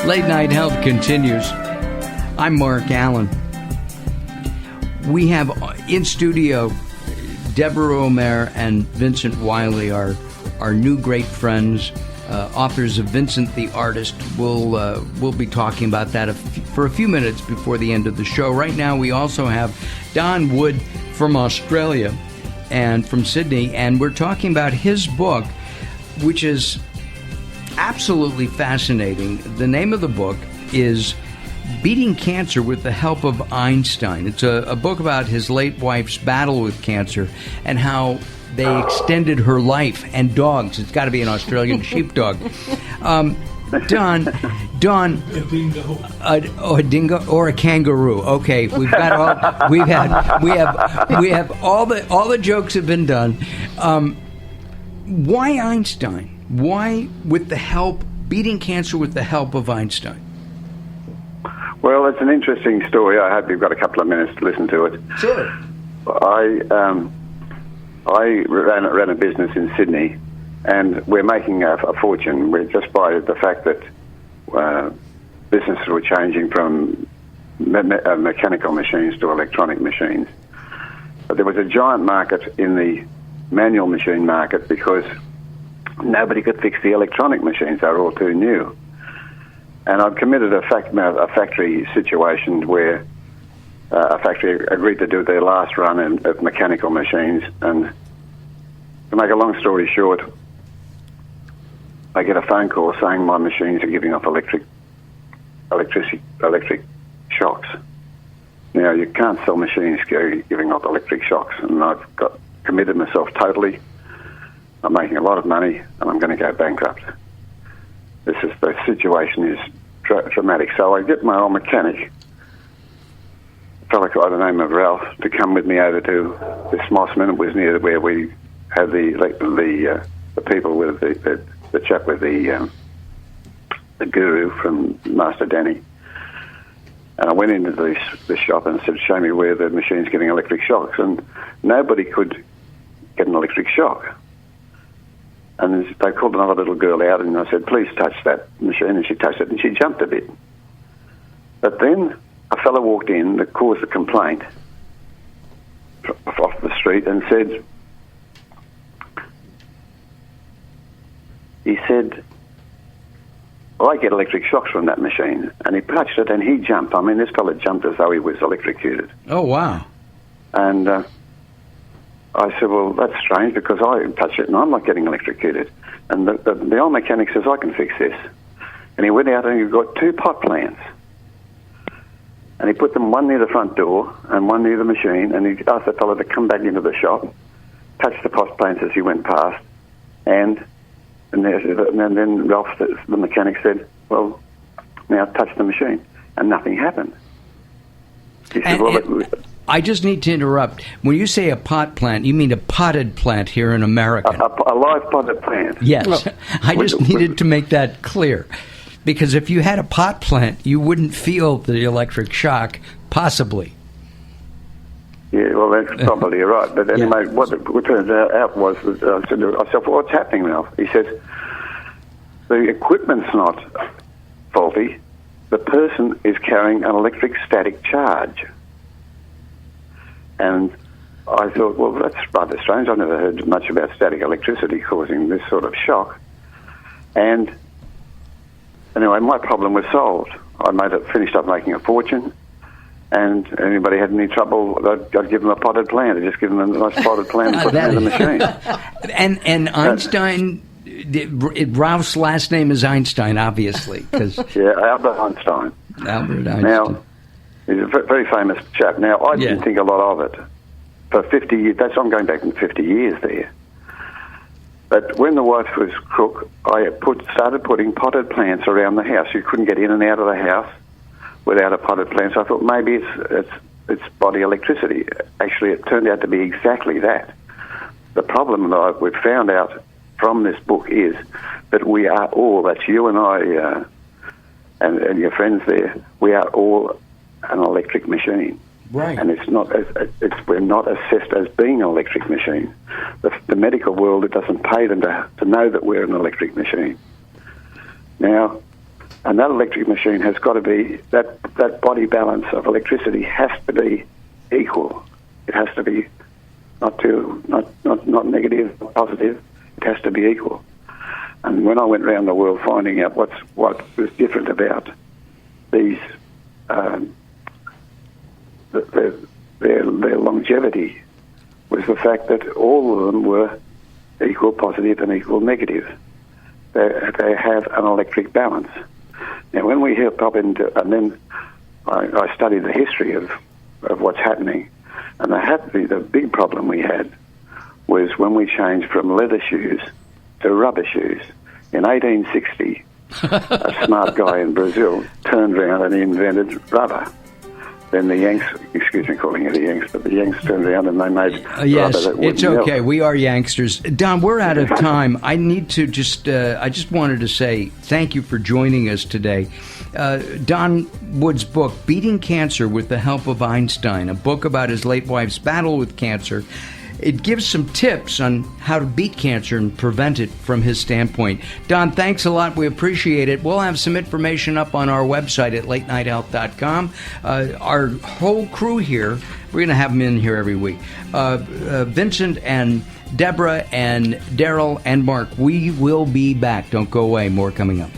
Late Night Health continues. I'm Mark Alyn. We have in studio Deborah Omer and Vincent Wiley, our new great friends, authors of Vincent the Artist. We'll be talking about that for a few minutes before the end of the show. Right now, we also have Don Wood from Australia and from Sydney, and we're talking about his book, which is absolutely fascinating. The name of the book is Beating Cancer with the Help of Einstein. It's a book about his late wife's battle with cancer and how they extended her life, and dogs. It's got to be an Australian sheepdog. Don, a dingo or a kangaroo. Okay, we have all the jokes have been done. Why Einstein? Why beating cancer with the help of Einstein? Well, it's an interesting story. I hope you've got a couple of minutes to listen to it. Sure. I ran a business in Sydney, and we're making a fortune just by the fact that businesses were changing from mechanical machines to electronic machines. But there was a giant market in the manual machine market because nobody could fix the electronic machines. They were all too new. And I'd committed a factory situation where a factory agreed to do their last run of mechanical machines. And to make a long story short, I get a phone call saying my machines are giving off electric shocks. Now, you can't sell machines giving off electric shocks, and I've committed myself totally. I'm making a lot of money, and I'm going to go bankrupt. The situation is dramatic. So I get my old mechanic, a fellow by the name of Ralph, to come with me over to this Mossman. It was near where we had the people with the chap with the guru from Master Danny. And I went into the shop and said, show me where the machine's getting electric shocks. And nobody could get an electric shock. And they called another little girl out, and I said, please touch that machine. And she touched it, and she jumped a bit. But then a fellow walked in that caused a complaint off the street and said, I get electric shocks from that machine. And he touched it, and he jumped. I mean, this fellow jumped as though he was electrocuted. Oh, wow. And I said, well, that's strange because I touched it and I'm not getting electrocuted. And the old mechanic says, I can fix this. And he went out and he got 2 pot plants. And he put them one near the front door and one near the machine. And he asked the fellow to come back into the shop, touch the pot plants as he went past. And then Ralph, the mechanic, said, well, now touch the machine. And nothing happened. He said, I just need to interrupt. When you say a pot plant, you mean a potted plant here in America? A live potted plant. Yes. Well, I just needed to make that clear. Because if you had a pot plant, you wouldn't feel the electric shock, possibly. Yeah, well, that's probably right. But anyway, what turned out was that I said to myself, well, what's happening, Ralph? He says, the equipment's not faulty. The person is carrying an electric static charge. And I thought, well, that's rather strange. I've never heard much about static electricity causing this sort of shock. And anyway, my problem was solved. I finished up making a fortune. And anybody had any trouble, I'd give them a potted plant. I'd just give them a nice potted plant and put them in the machine. And Einstein, Ralph's last name is Einstein, obviously. Yeah, Albert Einstein. Albert Einstein. Now, he's a very famous chap. Now, I didn't think a lot of it. For 50 years, I'm going back 50 years there. But when the wife was cook, I started putting potted plants around the house. You couldn't get in and out of the house without a potted plant. So I thought maybe it's body electricity. Actually, it turned out to be exactly that. The problem that we've found out from this book is that we are all, that's you and I and your friends there, we are all an electric machine. Right. And we're not assessed as being an electric machine. The medical world, it doesn't pay them to know that we're an electric machine. Now, And that electric machine has got to be, that body balance of electricity has to be equal. It has to be not negative, not positive. It has to be equal. And when I went around the world finding out what was different about these, their longevity, was the fact that all of them were equal positive and equal negative. They have an electric balance. Now, when we pop into, and then I studied the history of what's happening, and the big problem we had was when we changed from leather shoes to rubber shoes. In 1860, a smart guy in Brazil turned around and he invented rubber. Then the Yanks, excuse me calling it the Yanks, but the Yanks turned around and they made yes, rubber that wouldn't it's okay. melt. We are Yanksters. Don, we're out of time. I need to I just wanted to say thank you for joining us today. Don Wood's book, Beating Cancer with the Help of Einstein, a book about his late wife's battle with cancer. It gives some tips on how to beat cancer and prevent it from his standpoint. Don, thanks a lot. We appreciate it. We'll have some information up on our website at latenighthealth.com. Our whole crew here, we're going to have them in here every week. Vincent and Deborah and Daryl and Mark, we will be back. Don't go away. More coming up.